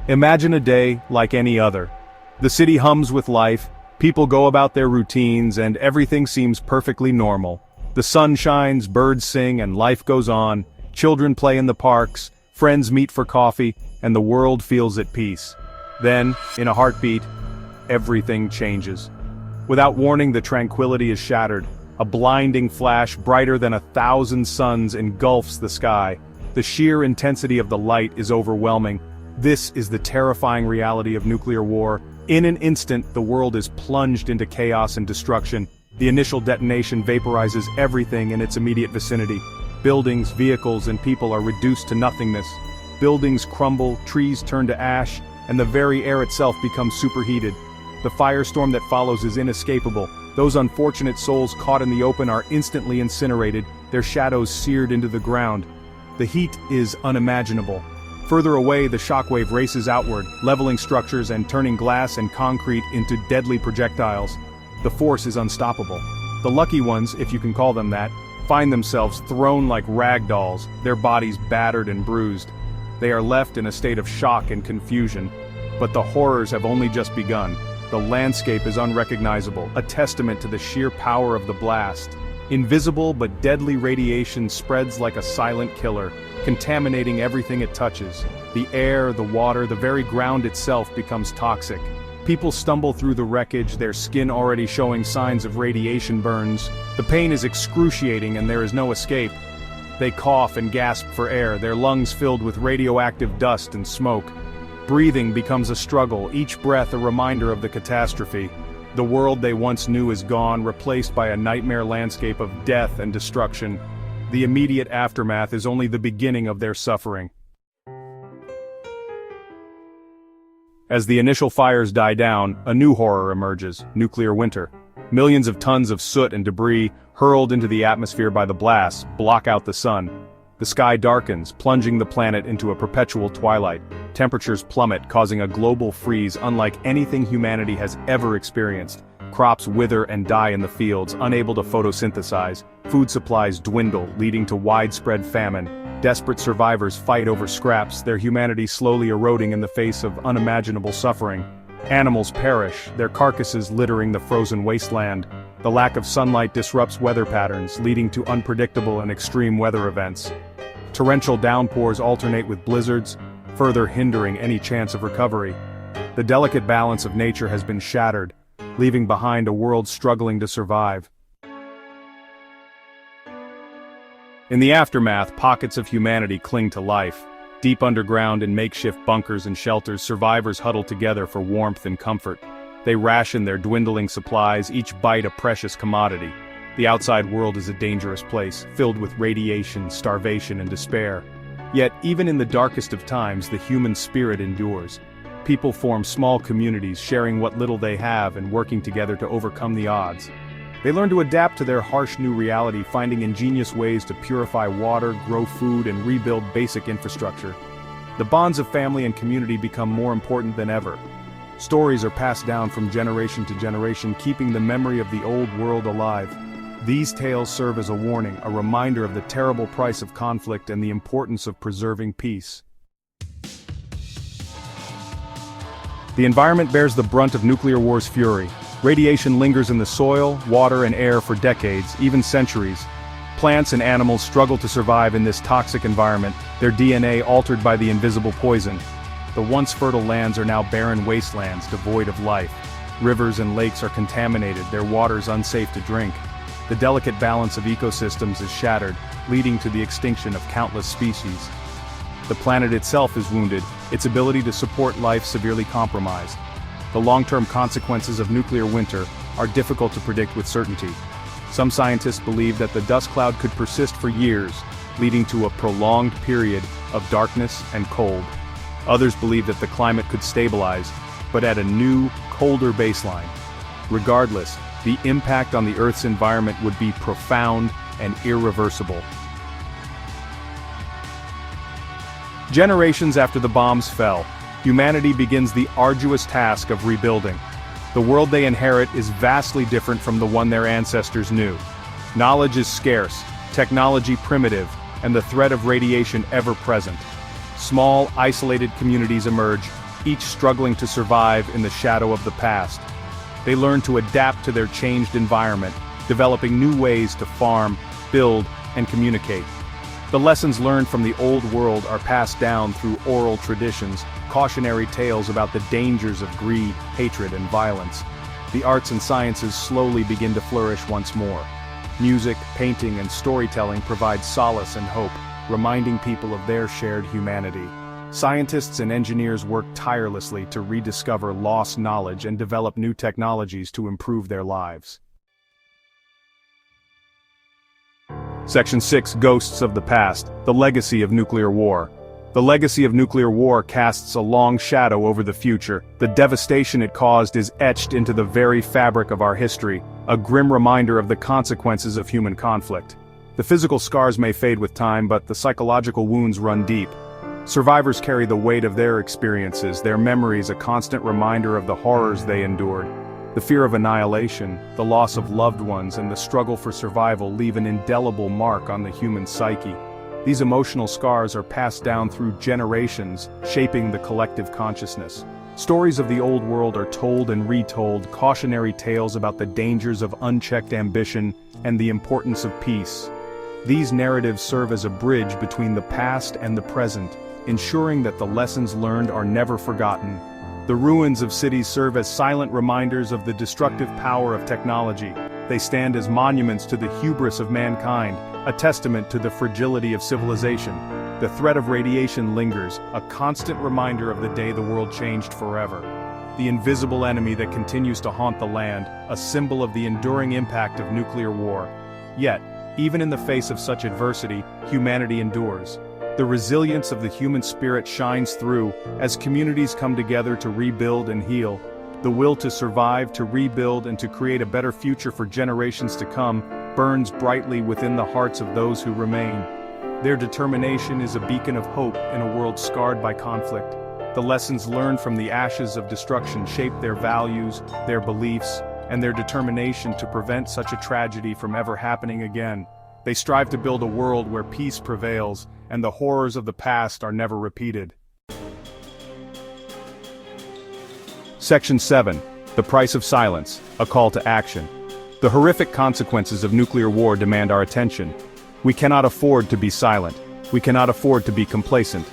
Imagine a day like any other. The city hums with life, people go about their routines, and everything seems perfectly normal. The sun shines, birds sing, and life goes on. Children play in the parks, friends meet for coffee, and the world feels at peace. Then, in a heartbeat, everything changes. Without warning, the tranquility is shattered. A blinding flash brighter than 1,000 suns engulfs the sky. The sheer intensity of the light is overwhelming. This is the terrifying reality of nuclear war. In an instant, the world is plunged into chaos and destruction. The initial detonation vaporizes everything in its immediate vicinity. Buildings, vehicles, and people are reduced to nothingness. Buildings crumble, trees turn to ash, and the very air itself becomes superheated. The firestorm that follows is inescapable. Those unfortunate souls caught in the open are instantly incinerated, their shadows seared into the ground. The heat is unimaginable. Further away, the shockwave races outward, leveling structures and turning glass and concrete into deadly projectiles. The force is unstoppable. The lucky ones, if you can call them that, find themselves thrown like rag dolls, their bodies battered and bruised. They are left in a state of shock and confusion. But the horrors have only just begun. The landscape is unrecognizable, a testament to the sheer power of the blast. Invisible but deadly radiation spreads like a silent killer, contaminating everything it touches. The air, the water, the very ground itself becomes toxic. People stumble through the wreckage, their skin already showing signs of radiation burns. The pain is excruciating and there is no escape. They cough and gasp for air, their lungs filled with radioactive dust and smoke. Breathing becomes a struggle, each breath a reminder of the catastrophe. The world they once knew is gone, replaced by a nightmare landscape of death and destruction. The immediate aftermath is only the beginning of their suffering. As the initial fires die down, a new horror emerges: nuclear winter. Millions of tons of soot and debris, hurled into the atmosphere by the blasts, block out the sun. The sky darkens, plunging the planet into a perpetual twilight. Temperatures plummet, causing a global freeze unlike anything humanity has ever experienced. Crops wither and die in the fields, unable to photosynthesize. Food supplies dwindle, leading to widespread famine. Desperate survivors fight over scraps, their humanity slowly eroding in the face of unimaginable suffering. Animals perish, their carcasses littering the frozen wasteland. The lack of sunlight disrupts weather patterns, leading to unpredictable and extreme weather events. Torrential downpours alternate with blizzards, further hindering any chance of recovery. The delicate balance of nature has been shattered, leaving behind a world struggling to survive. In the aftermath, pockets of humanity cling to life. Deep underground in makeshift bunkers and shelters, survivors huddle together for warmth and comfort. They ration their dwindling supplies, each bite a precious commodity. The outside world is a dangerous place, filled with radiation, starvation, and despair. Yet, even in the darkest of times, the human spirit endures. People form small communities, sharing what little they have and working together to overcome the odds. They learn to adapt to their harsh new reality, finding ingenious ways to purify water, grow food, and rebuild basic infrastructure. The bonds of family and community become more important than ever. Stories are passed down from generation to generation, keeping the memory of the old world alive. These tales serve as a warning, a reminder of the terrible price of conflict and the importance of preserving peace. The environment bears the brunt of nuclear war's fury. Radiation lingers in the soil, water, and air for decades, even centuries. Plants and animals struggle to survive in this toxic environment, their DNA altered by the invisible poison. The once fertile lands are now barren wastelands, devoid of life. Rivers and lakes are contaminated, their waters unsafe to drink. The delicate balance of ecosystems is shattered, leading to the extinction of countless species. The planet itself is wounded, its ability to support life severely compromised. The long-term consequences of nuclear winter are difficult to predict with certainty. Some scientists believe that the dust cloud could persist for years, leading to a prolonged period of darkness and cold. Others believe that the climate could stabilize, but at a new, colder baseline. Regardless, the impact on the Earth's environment would be profound and irreversible. Generations after the bombs fell, humanity begins the arduous task of rebuilding. The world they inherit is vastly different from the one their ancestors knew. Knowledge is scarce, technology primitive, and the threat of radiation ever present. Small, isolated communities emerge, each struggling to survive in the shadow of the past. They learn to adapt to their changed environment, developing new ways to farm, build, and communicate. The lessons learned from the old world are passed down through oral traditions, cautionary tales about the dangers of greed, hatred, and violence. The arts and sciences slowly begin to flourish once more. Music, painting, and storytelling provide solace and hope, reminding people of their shared humanity. Scientists and engineers work tirelessly to rediscover lost knowledge and develop new technologies to improve their lives. Section 6: Ghosts of the Past, the Legacy of Nuclear War. The legacy of nuclear war casts a long shadow over the future. The devastation it caused is etched into the very fabric of our history, a grim reminder of the consequences of human conflict. The physical scars may fade with time, but the psychological wounds run deep. Survivors carry the weight of their experiences, their memories a constant reminder of the horrors they endured. The fear of annihilation, the loss of loved ones, and the struggle for survival leave an indelible mark on the human psyche. These emotional scars are passed down through generations, shaping the collective consciousness. Stories of the old world are told and retold, cautionary tales about the dangers of unchecked ambition and the importance of peace. These narratives serve as a bridge between the past and the present, ensuring that the lessons learned are never forgotten. The ruins of cities serve as silent reminders of the destructive power of technology. They stand as monuments to the hubris of mankind, a testament to the fragility of civilization. The threat of radiation lingers, a constant reminder of the day the world changed forever. The invisible enemy that continues to haunt the land, a symbol of the enduring impact of nuclear war. Yet, even in the face of such adversity, humanity endures. The resilience of the human spirit shines through as communities come together to rebuild and heal. The will to survive, to rebuild, and to create a better future for generations to come burns brightly within the hearts of those who remain. Their determination is a beacon of hope in a world scarred by conflict. The lessons learned from the ashes of destruction shape their values, their beliefs, and their determination to prevent such a tragedy from ever happening again. They strive to build a world where peace prevails, and the horrors of the past are never repeated. Section 7: The Price of Silence, a Call to Action. The horrific consequences of nuclear war demand our attention. We cannot afford to be silent. We cannot afford to be complacent.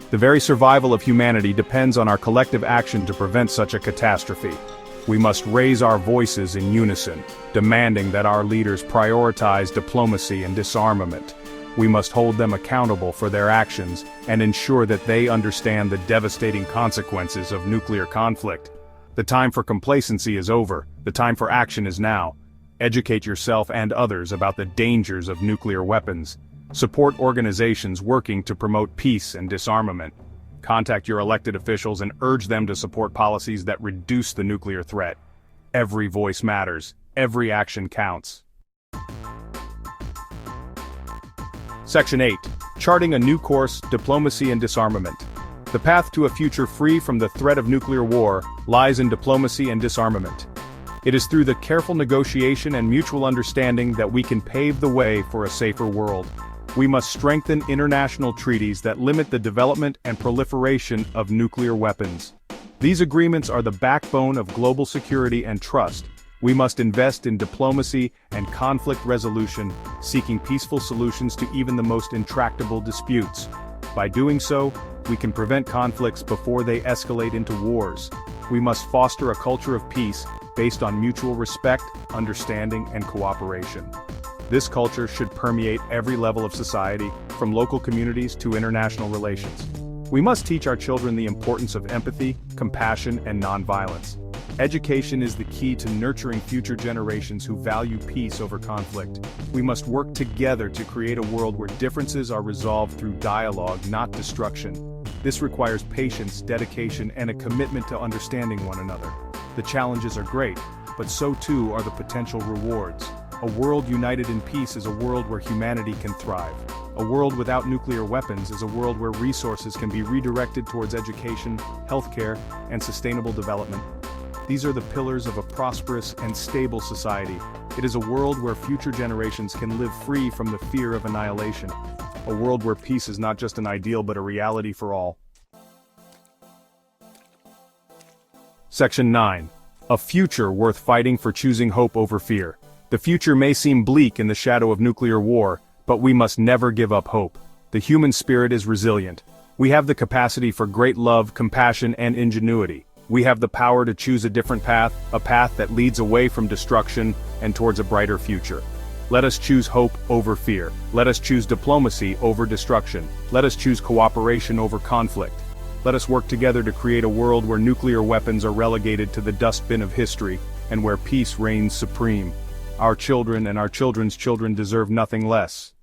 The very survival of humanity depends on our collective action to prevent such a catastrophe. We must raise our voices in unison, demanding that our leaders prioritize diplomacy and disarmament. We must hold them accountable for their actions and ensure that they understand the devastating consequences of nuclear conflict. The time for complacency is over. The time for action is now. Educate yourself and others about the dangers of nuclear weapons. Support organizations working to promote peace and disarmament. Contact your elected officials and urge them to support policies that reduce the nuclear threat. Every voice matters. Every action counts. Section 8: Charting a New Course, Diplomacy and Disarmament. The path to a future free from the threat of nuclear war lies in diplomacy and disarmament. It is through the careful negotiation and mutual understanding that we can pave the way for a safer world. We must strengthen international treaties that limit the development and proliferation of nuclear weapons. These agreements are the backbone of global security and trust. We must invest in diplomacy and conflict resolution, seeking peaceful solutions to even the most intractable disputes. By doing so, we can prevent conflicts before they escalate into wars. We must foster a culture of peace based on mutual respect, understanding, and cooperation. This culture should permeate every level of society, from local communities to international relations. We must teach our children the importance of empathy, compassion, and nonviolence. Education is the key to nurturing future generations who value peace over conflict. We must work together to create a world where differences are resolved through dialogue, not destruction. This requires patience, dedication, and a commitment to understanding one another. The challenges are great, but so too are the potential rewards. A world united in peace is a world where humanity can thrive. A world without nuclear weapons is a world where resources can be redirected towards education, healthcare, and sustainable development. These are the pillars of a prosperous and stable society. It is a world where future generations can live free from the fear of annihilation. A world where peace is not just an ideal but a reality for all. Section 9. A future worth fighting for, choosing hope over fear. The future may seem bleak in the shadow of nuclear war, but we must never give up hope. The human spirit is resilient. We have the capacity for great love, compassion, and ingenuity. We have the power to choose a different path, a path that leads away from destruction and towards a brighter future. Let us choose hope over fear. Let us choose diplomacy over destruction. Let us choose cooperation over conflict. Let us work together to create a world where nuclear weapons are relegated to the dustbin of history, and where peace reigns supreme. Our children and our children's children deserve nothing less.